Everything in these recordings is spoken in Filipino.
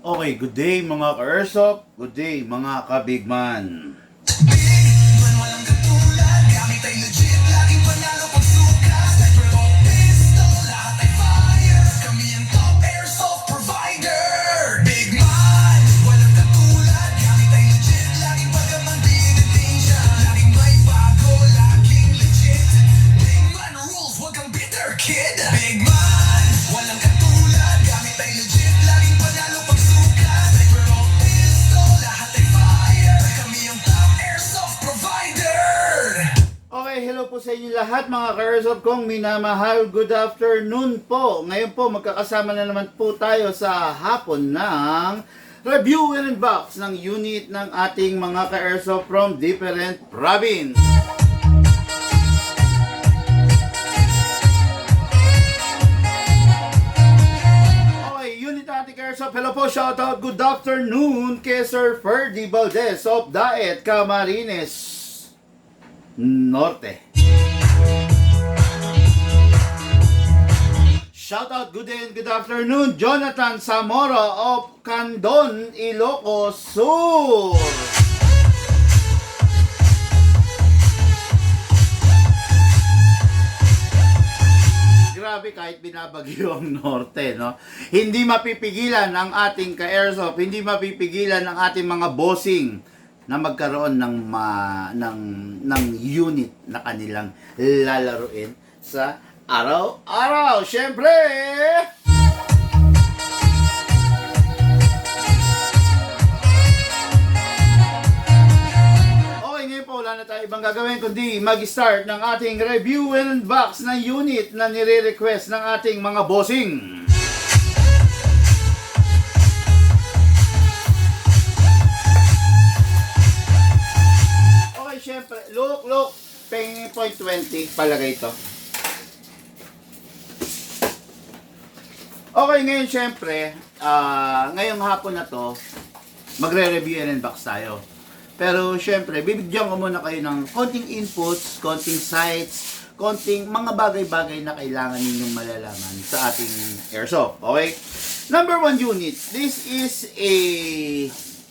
Okay, good day mga ka-airsoft, good day mga ka-bigman. Walang katulad, gamit ay legit, laging panalo pag suka. Sniper o pistol, lahat ay fire. Kami ang top airsoft provider. Big man, walang katulad, gamit ay legit, laging pagkaman pinitensya. Laging may bago, laging legit. Big man rules, wag kang bitter kid. Big man, walang katulad, gamit ay legit, laging panalo pag suka. Sniper o pistol, lahat ay fire. Kami ang top airsoft provider. Okay, hello po sa inyo lahat mga ka-airsoft kong minamahal. Good afternoon po. Ngayon po magkakasama na naman po tayo sa hapon ng review and unbox ng unit ng ating mga ka-airsoft from different province. Okay, unit natin ka-airsoft. Hello po, shoutout. Good afternoon kay Sir Ferdy Valdez of Daet, Camarines Norte. Shoutout, good day and good afternoon, Jonathan Zamora of Candon, Ilocos Sur. Grabe, kahit binabagyo ang norte, no? Hindi mapipigilan ang ating ka-airsoft, hindi mapipigilan ang ating mga bossing na magkaroon ng unit na kanilang lalaruin sa araw-araw. Syempre, okay, ngayon po wala na tayo ibang gagawin kundi mag-start ng ating review and unbox na unit na nire-request ng ating mga bossing. Okay, syempre, look, penging point 20, palagay ito. Okay, ngayon syempre, ngayong hapon na to, magre-review and unbox tayo. Pero syempre, bibigyan ko muna kayo ng konting inputs, konting sites, konting mga bagay-bagay na kailangan ninyong malalaman sa ating airsoft. Okay? Number 1 unit, this is a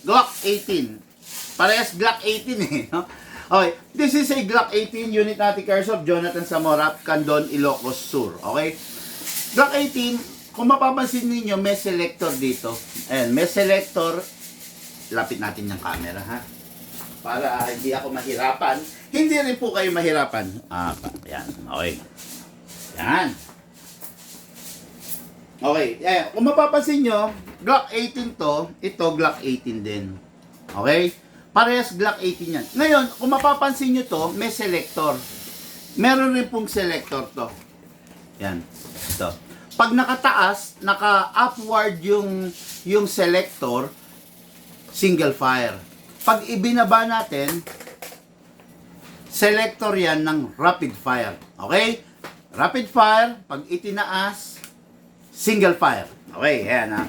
Glock 18. Parehas Glock 18 eh. No? Okay, this is a Glock 18 unit natin airsoft, Jonathan Zamora, Candon, Ilocos Sur. Okay? Glock 18, kung mapapansin ninyo, may selector dito. Ayan, may selector. Lapit natin yung camera, ha? Para hindi ako mahirapan. Hindi rin po kayo mahirapan. Ayan. Okay. Yan. Okay. Ayan. Kung mapapansin nyo, Glock 18 to. Ito, Glock 18 din. Okay? Parehas Glock 18 yan. Ngayon, kung mapapansin nyo to, may selector. Meron rin pong selector to. Yan. Ito. Pag nakataas, naka-upward yung selector, single fire. Pag ibinaba natin, selector yan ng rapid fire. Okay? Rapid fire, pag itinaas, single fire. Okay, ayan ha.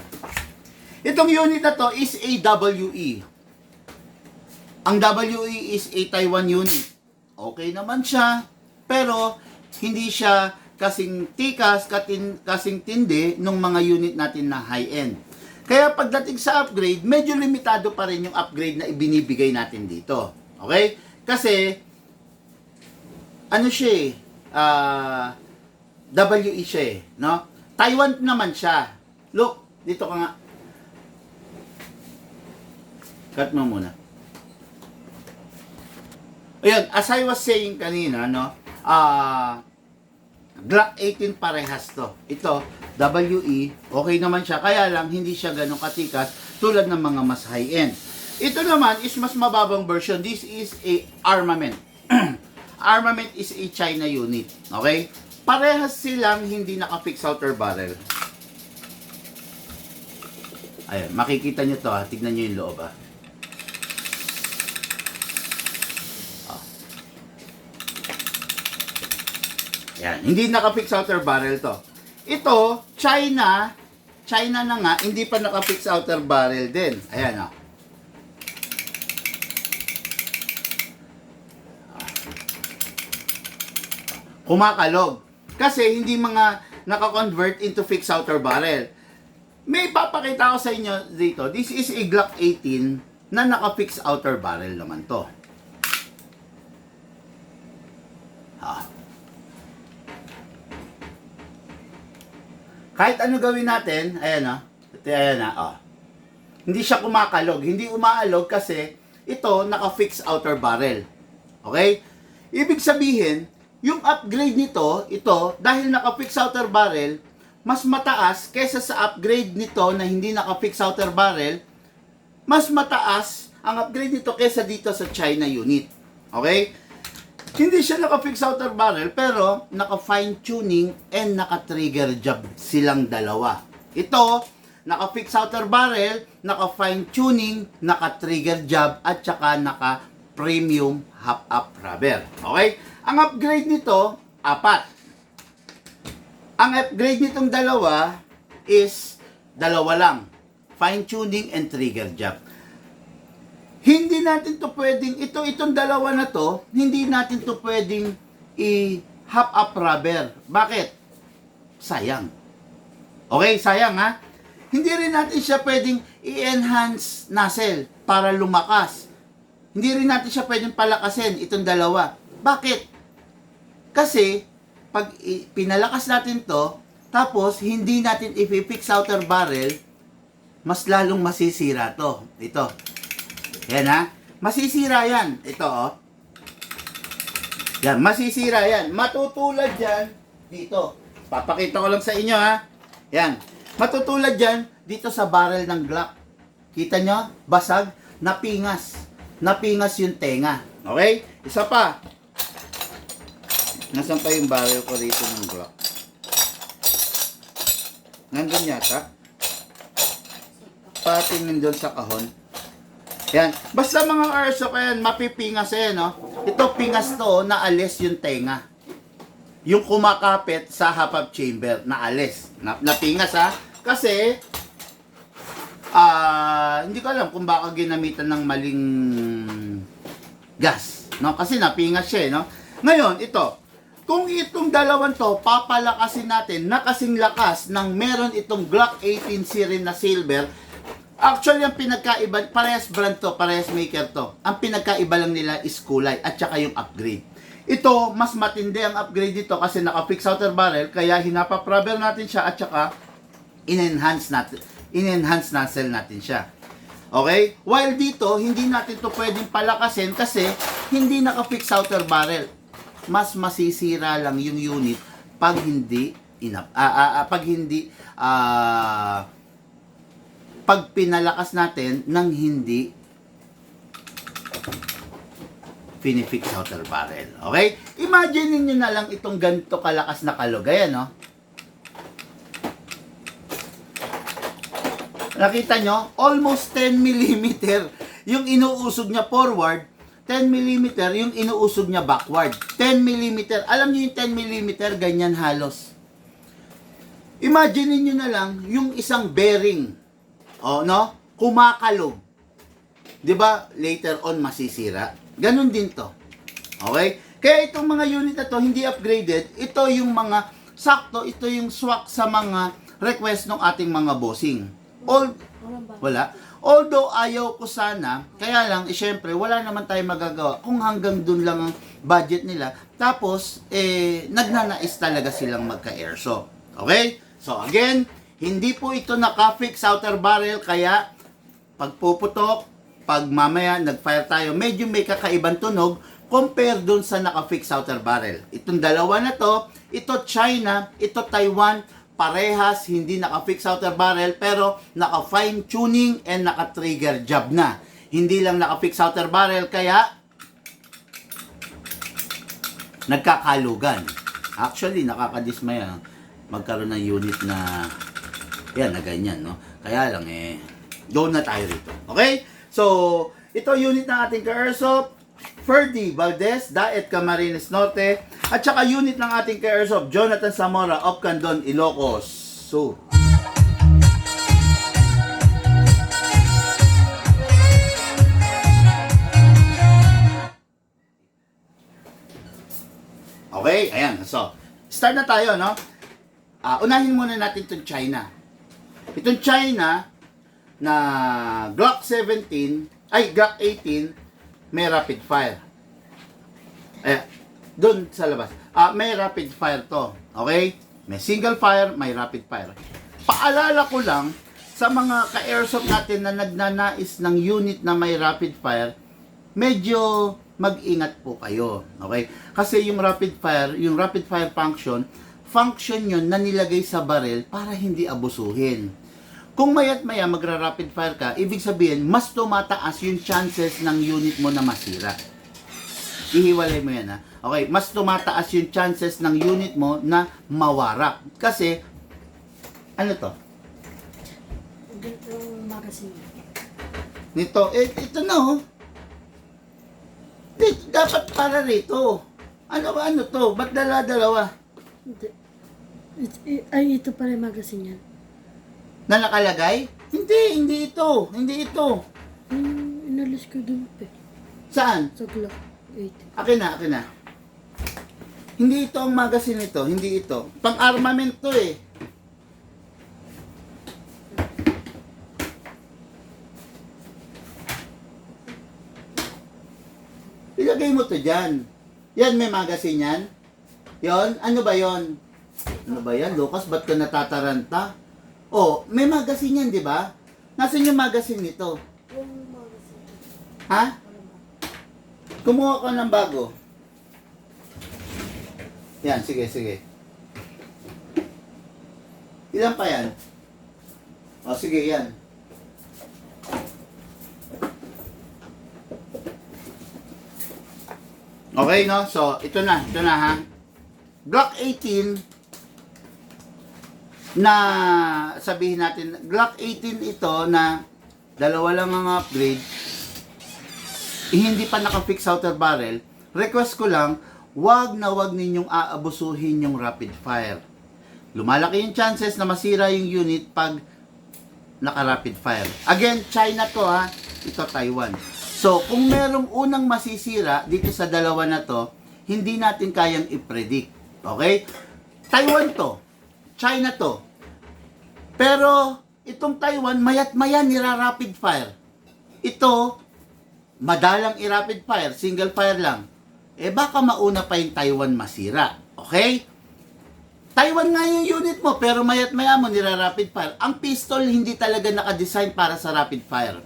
Itong unit na to is a WE. Ang WE is a Taiwan unit. Okay naman siya, pero hindi siya kasing tikas, kasing tindi nung mga unit natin na high-end. Kaya pagdating sa upgrade, medyo limitado pa rin yung upgrade na ibinibigay natin dito. Okay? Kasi, ano siya eh, WE siya eh, no? Taiwan naman siya. Look, dito ka nga. Cut mo muna. Ayan, as I was saying kanina, no? Glock 18 parehas to. Ito, WE, okay naman siya. Kaya lang, hindi siya ganun katikas tulad ng mga mas high-end. Ito naman is mas mababang version. This is a armament. Armament is a China unit. Okay? Parehas silang hindi naka-fix outer barrel. Ayan, makikita nyo to ha. Tignan nyo yung loob ha. Yan, hindi naka-fix outer barrel to. Ito, China na nga, hindi pa naka-fix outer barrel din. Ayan o. Kumakalog. Kasi hindi mga naka-convert into fixed outer barrel. May papakita ko sa inyo dito. This is a Glock 18 na naka-fix outer barrel naman to. Kahit ano gawin natin, ayan ayan hindi siya kumakalog, hindi umaalog kasi ito naka-fix outer barrel. Okay? Ibig sabihin, yung upgrade nito, ito, dahil naka-fix outer barrel, mas mataas kesa sa upgrade nito na hindi naka-fix outer barrel, mas mataas ang upgrade nito kesa dito sa China unit. Okay? Hindi siya naka-fix outer barrel pero naka-fine tuning and naka-trigger job silang dalawa. Ito, naka-fix outer barrel, naka-fine tuning, naka-trigger job at saka naka-premium half-up rubber. Okay? Ang upgrade nito, 4. Ang upgrade nitong dalawa is dalawa lang. Fine tuning and trigger job. Hindi natin to pwedeng, itong dalawa na to, hindi natin to pwedeng i-half up rubber. Bakit? Sayang. Okay, sayang ha? Hindi rin natin siya pwedeng i-enhance nozzle para lumakas. Hindi rin natin siya pwedeng palakasin, itong dalawa. Bakit? Kasi, pag pinalakas natin to, tapos hindi natin i-fix outer barrel, mas lalong masisira to. Ito. Yan ha. Masisira yan. Ito Yan, masisira yan. Matutulad yan dito. Papakita ko lang sa inyo ha. Yan. Matutulad yan dito sa barrel ng Glock. Kita nyo? Basag. Napingas. Napingas yung tenga. Okay? Isa pa. Nasaan pa yung barrel ko rito ng Glock? Nandun yata. Patingin doon sa kahon. Yan. Basta mga airsoft yan, mapipingas no? Ito pingas to, naalis yung tenga. Yung kumakapit sa half-up chamber, naalis. Napingas ha. Kasi, hindi ko alam kung baka ginamitan ng maling gas. No? Kasi napingas siya no? Ngayon, ito. Kung itong dalawang to, papalakasin natin na kasing lakas ng meron itong Glock 18 series na silver. Actually, ang pinagkaiba, parehas brand to, parehas maker to. Ang pinagkaiba lang nila is kulay at saka yung upgrade. Ito, mas matindi ang upgrade dito kasi naka-fix outer barrel, kaya hinapap rubber natin siya at saka in-enhance nozzle natin siya. Okay? While dito, hindi natin to pwedeng palakasin kasi hindi naka-fix outer barrel. Mas masisira lang yung unit pag hindi pag pinalakas natin nang hindi finifix outer barrel. Okay? Imagine niyo na lang itong ganito kalakas na kalog. Ayan, no? Nakita nyo? Almost 10 mm yung inuusog niya forward, 10 mm yung inuusog niya backward. 10 mm. Alam niyo yung 10 mm, ganyan halos. Imagine niyo na lang yung isang bearing. No? Kumakalog. 'Di ba? Later on masisira. Ganun din 'to. Okay? Kaya itong mga unit na 'to hindi upgraded. Ito yung mga sakto, ito yung swak sa mga request ng ating mga bossing. Wala. Although ayaw ko sana, kaya lang, syempre, wala naman tayong magagawa kung hanggang dun lang ang budget nila. Tapos, nagnanais talaga silang magka-airsoft. Okay? So, again, hindi po ito naka-fix outer barrel, kaya pagpuputok, pag mamaya nag-fire tayo, medyo may kakaibang tunog compare dun sa naka-fix outer barrel. Itong dalawa na to, ito China, ito Taiwan, parehas, hindi naka-fix outer barrel, pero naka-fine tuning and naka-trigger job na. Hindi lang naka-fix outer barrel, kaya nagkakalugan. Actually, nakakadismaya magkaroon ng unit na yan, na ganyan, no? Kaya lang, go na tayo rito. Okay? So, ito unit ng ating ka-airsoft, Ferdy Valdez, Daet Camarines Norte, at saka unit ng ating ka-airsoft, Jonathan Zamora of Candon, Ilocos Sur. Okay, ayan. So, start na tayo, no? Unahin muna natin itong China. Itong China na Glock 17, ay Glock 18, may rapid fire. Doon sa labas. May rapid fire to. Okay? May single fire, may rapid fire. Paalala ko lang sa mga ka-airsoft natin na nagnanais ng unit na may rapid fire, medyo mag-ingat po kayo. Okay? Kasi yung rapid fire function yun na nilagay sa barrel para hindi abusuhin. Kung maya't maya magra-rapid fire ka, ibig sabihin, mas tumataas yung chances ng unit mo na masira. Ihiwalay mo yan, ha? Okay, mas tumataas yung chances ng unit mo na mawarak. Kasi, ano to? Ganito ang magazine. Nito, ito na, oh. Dapat para rito. Ano to? Ba't dala-dalawa? Hindi. Ay, ito pala yung magazine yan. Na nakalagay? Hindi ito. Hindi ito. Inalis ko dun pa. Saan? Sa Glock 8. Akin na. Hindi ito ang magazine ito. Hindi ito. Pang-armament to eh. Ilagay mo to dyan. Yan, may magazine yan. Yon, ano ba yon? Ano ba yan, Lucas? Ba't ka natataranta? Oh, may magazine yan, di ba? Nasaan yung magazine nito? Yung magazine. Ha? Kumuha ka ng bago. Yan, sige. Ilan pa yan? O, sige, yan. Okay, no? So, ito na ha. Glock 18 na sabihin natin, Glock 18 ito na dalawa lang ang upgrade, hindi pa naka-fix outer barrel. Request ko lang, wag ninyong aabusuhin yung rapid fire. Lumalaki yung chances na masira yung unit pag naka-rapid fire. Again, China to ha, ito Taiwan. So, kung merong unang masisira dito sa dalawa na to, hindi natin kayang i-predict. Okay? Taiwan to. China to. Pero, itong Taiwan, mayat maya nira-rapid fire. Ito, madalang i-rapid fire, single fire lang. Baka mauna pa yung Taiwan masira. Okay? Taiwan nga yung unit mo, pero mayat maya mo nira-rapid fire. Ang pistol hindi talaga naka-design para sa rapid fire.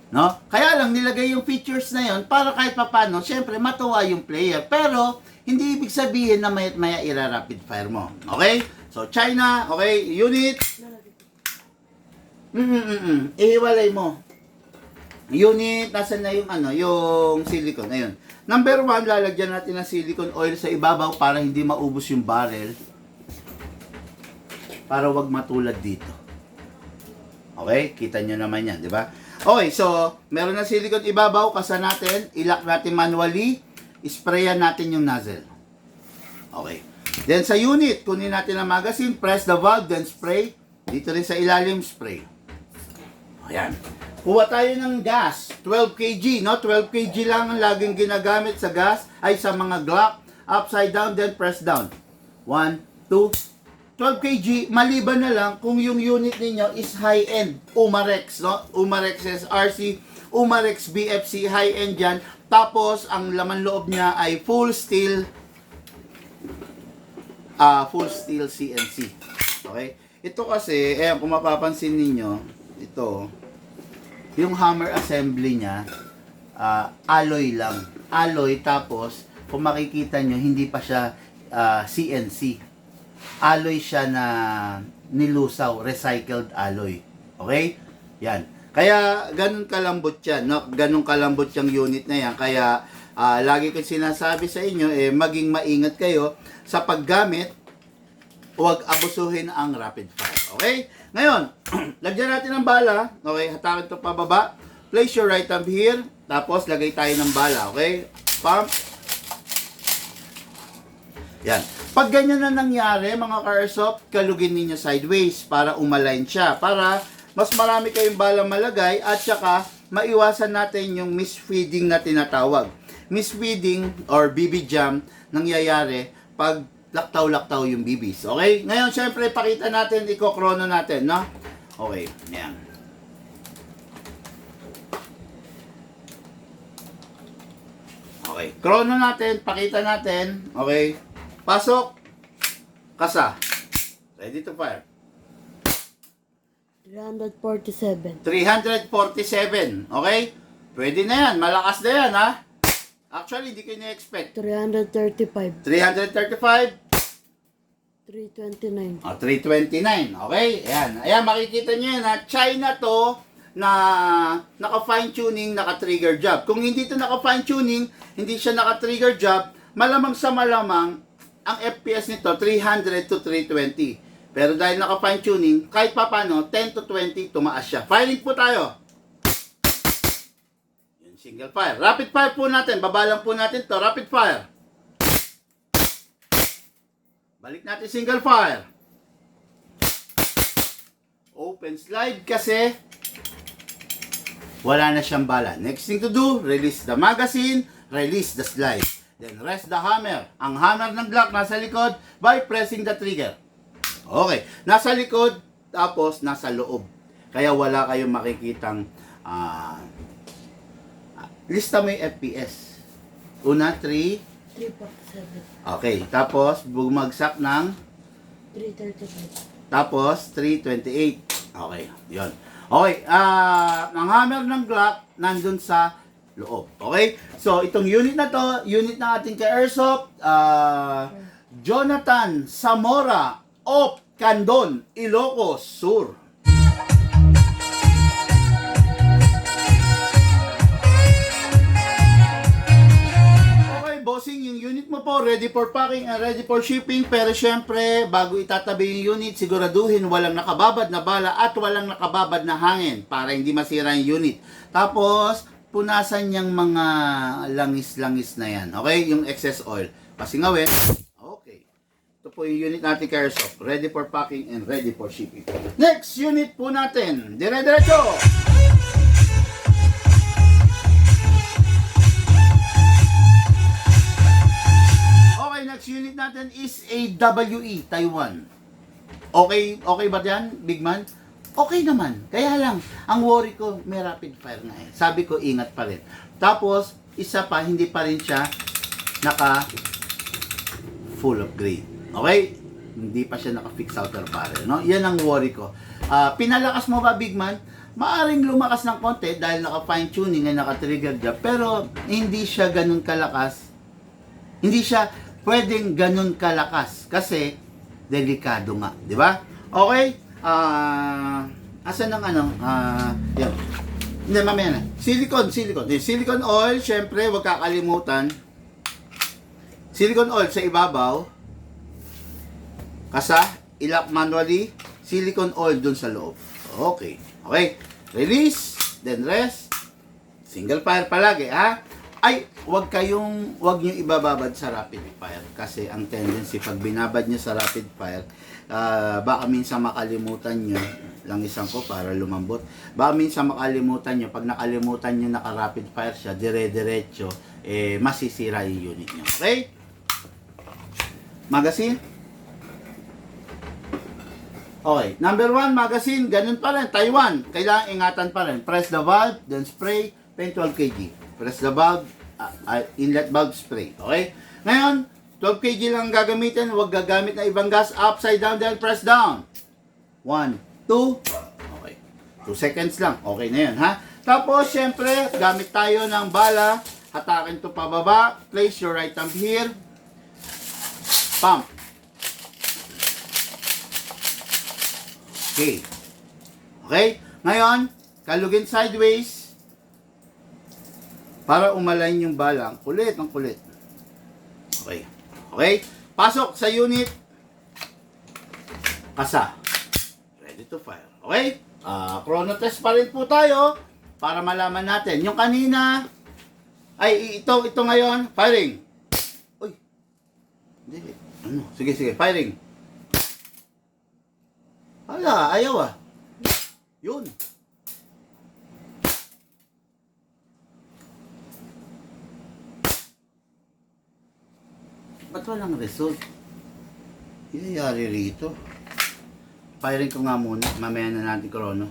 No? Kaya lang nilagay yung features na yon para kahit papano, syempre matuwa yung player. Pero hindi ibig sabihin na mayat maya ira-rapid fire mo. Okay? So China, okay, unit. Ihiwalay mo. Unit, nasan na yung yung silicone. Ayun. Number 1, lalagyan natin ng silicone oil sa ibabaw para hindi maubos yung barrel. Para wag matulad dito. Okay? Kita nyo naman yan, di ba? Okay, so, meron na silicone ibabaw, kasa natin, ilock natin manually, sprayan natin yung nozzle. Okay. Then sa unit, kunin natin ang magazine, press the valve, then spray. Dito rin sa ilalim, spray. Ayan. Kuha tayo ng gas, 12 kg, no? 12 kg lang ang laging ginagamit sa gas, ay sa mga Glock, upside down, then press down. 1, 2, 12 kg, maliban na lang kung yung unit ninyo is high-end, Umarex, no? Umarex SRC, Umarex BFC, high-end yan. Tapos, ang laman loob niya ay full steel CNC. Okay? Ito kasi, kung mapapansin ninyo, ito, yung hammer assembly niya, alloy lang. Alloy, tapos, kung makikita nyo, hindi pa siya CNC. Alloy siya na nilusaw, recycled alloy. Okay? Yan. Kaya, ganun kalambot yan, no? Ganun kalambot yung unit na yan. Kaya, lagi ko sinasabi sa inyo, maging maingat kayo sa paggamit, huwag abusuhin ang rapid fire. Okay? Ngayon, lagyan natin ng bala. Okay? Hatakin ito pababa. Place your right thumb here. Tapos, lagay tayo ng bala. Okay? Pump. Yan. Pag ganyan na nangyari, mga ka-airsoft, kalugin ninyo sideways para umalign siya. Para mas marami kayong bala malagay at saka maiwasan natin yung misfeeding na tinatawag. Misfeeding or BB jam nangyayari pag laktaw-laktaw yung bibis. Okay? Ngayon, syempre, pakita natin, iko-chrono natin, no? Okay, yan. Okay, chrono natin, pakita natin. Okay, pasok, kasa. Ready to fire. 347. 347, okay? Pwede na yan, malakas na yan, ha? Actually, hindi ko na-expect. 335. 335, 329. 329, okay? Ayan, ayan, makikita nyo yan, ha? China to na naka-fine tuning, naka-trigger job. Kung hindi to naka-fine tuning, hindi siya naka-trigger job, malamang sa malamang, ang FPS nito, 300 to 320. Pero dahil naka-fine tuning, kahit papano, 10 to 20, tumaas siya. Firing po tayo. Yun, single fire. Rapid fire po natin. Babalang po natin to. Rapid fire. Balik natin single fire. Open slide kasi wala na siyang bala. Next thing to do, release the magazine, release the slide. Then rest the hammer. Ang hammer ng Glock nasa likod by pressing the trigger. Okay, nasa likod, tapos nasa loob. Kaya wala kayong makikitang lista mo yung FPS. Una, 3. 347. Okay, tapos bumagsak ng 335. tapos 328. Okay, yon. Okay, ang hammer ng Glock nandun sa loob. Okay? So, itong unit na to, unit ng ating ka-airsoft, Jonathan Zamora of Candon, Ilocos Sur. Okay, bossing, yung unit mo po, ready for packing and ready for shipping. Pero syempre, bago itatabi yung unit, siguraduhin walang nakababad na bala at walang nakababad na hangin para hindi masira yung unit. Tapos, punasan niyang mga langis-langis na yan. Okay? Yung excess oil. Pasingawin. Okay. Ito po yung unit natin ka-airsoft. Ready for packing and ready for shipping. Next unit po natin. Dire-diretso! Okay, next unit natin is AWE, Taiwan. Okay ba yan, big man? Okay naman. Kaya lang, ang worry ko, may rapid fire na eh. Sabi ko, ingat pa rin. Tapos, isa pa, hindi pa rin siya naka full upgrade. Okay? Hindi pa siya naka-fix outer barrel. No? Yan ang worry ko. Pinalakas mo ba, big man? Maaring lumakas ng konti dahil naka-fine tuning ay naka-trigger job. Pero, hindi siya ganun kalakas. Hindi siya pwedeng ganun kalakas. Kasi, delikado nga. Di ba? Okay? Asan ng ano? Yan. Hindi, mamaya na. Silicone. Silicone oil, syempre, huwag kakalimutan. Silicone oil sa ibabaw. Kasa, ilak manually. Silicone oil dun sa loob. Okay. Okay. Release. Then rest. Single fire palagi, ha? Ay, huwag nyo ibababad sa rapid fire. Kasi ang tendency, pag binabad nyo sa rapid fire, baka minsan makalimutan nyo, langisan ko para lumambot, baka minsan makalimutan nyo, pag nakalimutan nyo naka-rapid fire siya, dire-diretso, masisira yung unit nyo. Okay? Magazine? Okay. Number 1, magazine, ganun pa rin, Taiwan. Kailangan ingatan pa rin. Press the valve, then spray, 10-12 kg. Press the valve, inlet valve, spray. Okay? Ngayon, 12 kg lang gagamitin, huwag gagamit ng ibang gas, upside down, then press down. 1, 2, okay. 2 seconds lang, okay na yun, ha? Tapos, syempre, gamit tayo ng bala, hatakin to pababa, place your right thumb here, pump. Okay. Okay? Ngayon, kalugin sideways, para umalign yung bala, ang kulit. Okay. Okay? Pasok sa unit. Kasa. Ready to fire. Okay? Chrono test pa rin po tayo para malaman natin. Yung kanina, ay ito ngayon, firing. Uy. Hindi. Ano? Sige, firing. Hala, ayaw ah. Yun. Ba't walang result? Iyayari rito. Firing ko nga muna. Mamaya na natin krono.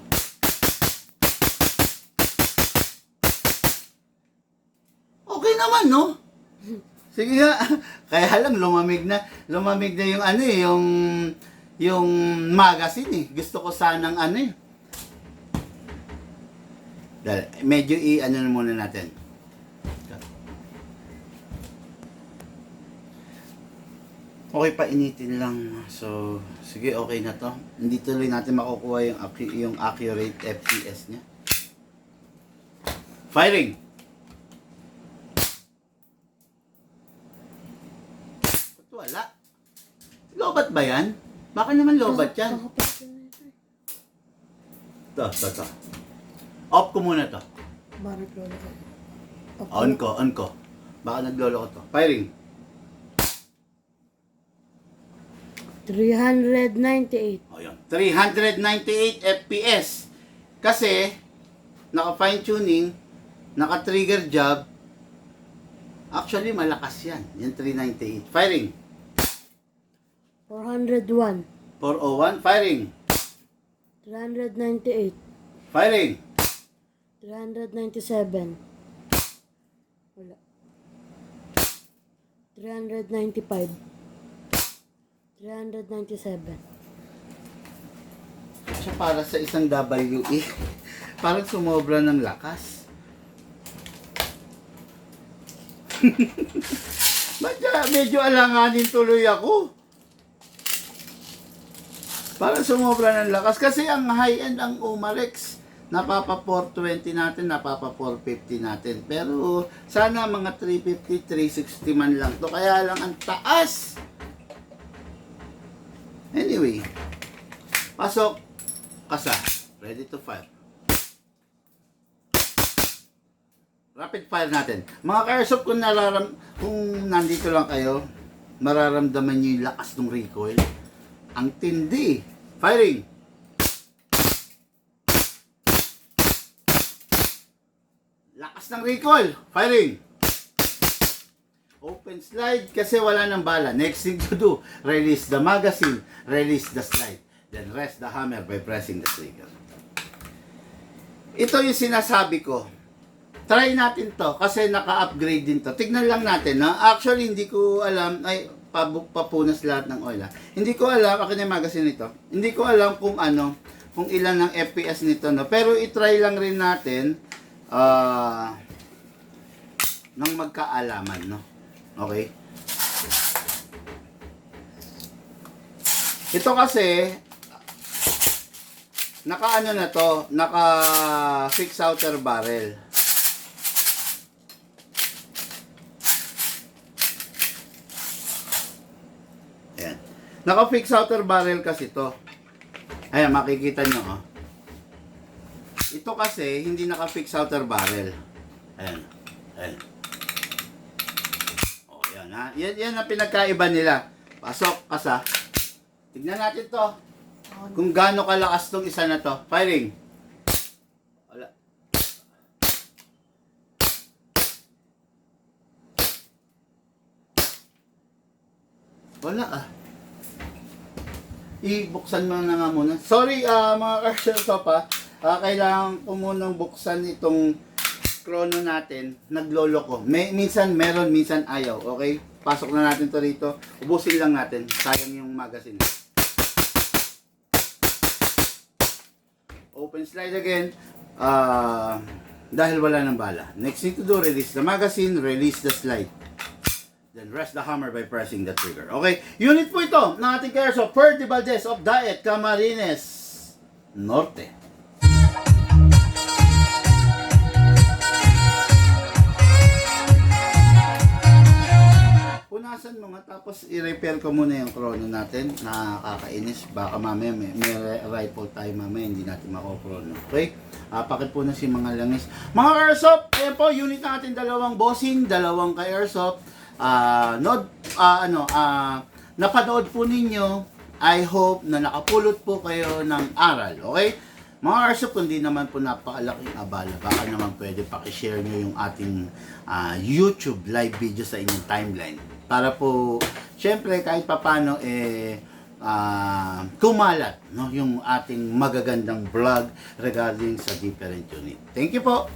Okay naman, no? Sige nga. Kaya lang, lumamig na yung ano eh, yung magazine eh. Gusto ko sanang ano eh. Dahil, medyo i-ano na muna natin. Okay pa, initin lang. So, sige, okay na to. Hindi tuloy natin makukuha yung accurate FPS niya. Firing! Ba't wala? Lobat ba yan? Baka naman lobat yan. To. Off ko muna to. Bakit lolo ko? On ko. Baka naglolo ko to. Firing! 398. O yun. 398 FPS. Kasi, naka-fine tuning, naka-trigger job, actually malakas yan. Yan 398. Firing! 401. 401. Firing! 398. Firing! 397. Wala. 395. 397. So, para sa isang WE, parang sumobra ng lakas. Medyo alanganin tuloy ako. Parang sumobra ng lakas. Kasi ang high-end, ang Umarex, napapa 420 natin, napapa 450 natin. Pero sana mga 350, 360 man lang to. Kaya lang ang taas. Anyway, pasok, kasa, ready to fire. Rapid fire natin. Mga ka-airsoft, kung nandito lang kayo, mararamdaman nyo yung lakas ng recoil. Ang tindi. Firing. Lakas ng recoil. Firing. Open slide kasi wala ng bala. Next thing to do, release the magazine, release the slide. Then rest the hammer by pressing the trigger. Ito yung sinasabi ko. Try natin to kasi naka-upgrade din to. Tignan lang natin. Ha? Actually, hindi ko alam. Ay, papunas lahat ng oil. Ha? Hindi ko alam. Akin yung magazine nito. Hindi ko alam kung ano, kung ilan ng FPS nito. No? Pero itry lang rin natin nang magkaalaman. No? Okay? Ito kasi naka-ano na to, naka-fix outer barrel. Ayan. Naka-fix outer barrel kasi to. Ayan, makikita nyo, oh. Ito kasi hindi naka-fix outer barrel. Ayan. Ayan. Ha? Yan ang pinagkaiba nila. Pasok, kasa. Tignan natin to. Kung gaano kalakas tong isa na to. Firing. Wala. Wala ah. Ibuksan mo na nga muna. Sorry mga ka-airsoft ha. Kailangan ko munang buksan itong chrono natin, naglolo ko. Minsan meron, minsan ayaw. Okay? Pasok na natin to rito. Ubusin lang natin. Sayang yung magazine. Open slide again. Dahil wala ng bala. Next thing to do, release the magazine, release the slide. Then rest the hammer by pressing the trigger. Okay? Unit po ito ng ating ka-airsoft, Ferdy Valdez of Daet, Camarines Norte. Punasan mo nga, tapos i-repair ko muna yung chrono natin. Nakakainis. Baka mamaya may rifle tayo mamaya, hindi natin mako-chrono. Okay? Pakipunas yung mga langis. Mga airsoft, ayan po, unit natin, dalawang bossing, dalawang ka-airsoft. Napanood po ninyo. I hope na nakapulot po kayo ng aral. Okay? Mga airsoft, kundi naman po napakalaking abala. Baka naman pwede pakishare nyo yung ating YouTube live video sa inyong timeline. Para po, syempre, kahit papano, kumalat, no, yung ating magagandang vlog regarding sa different unit. Thank you po.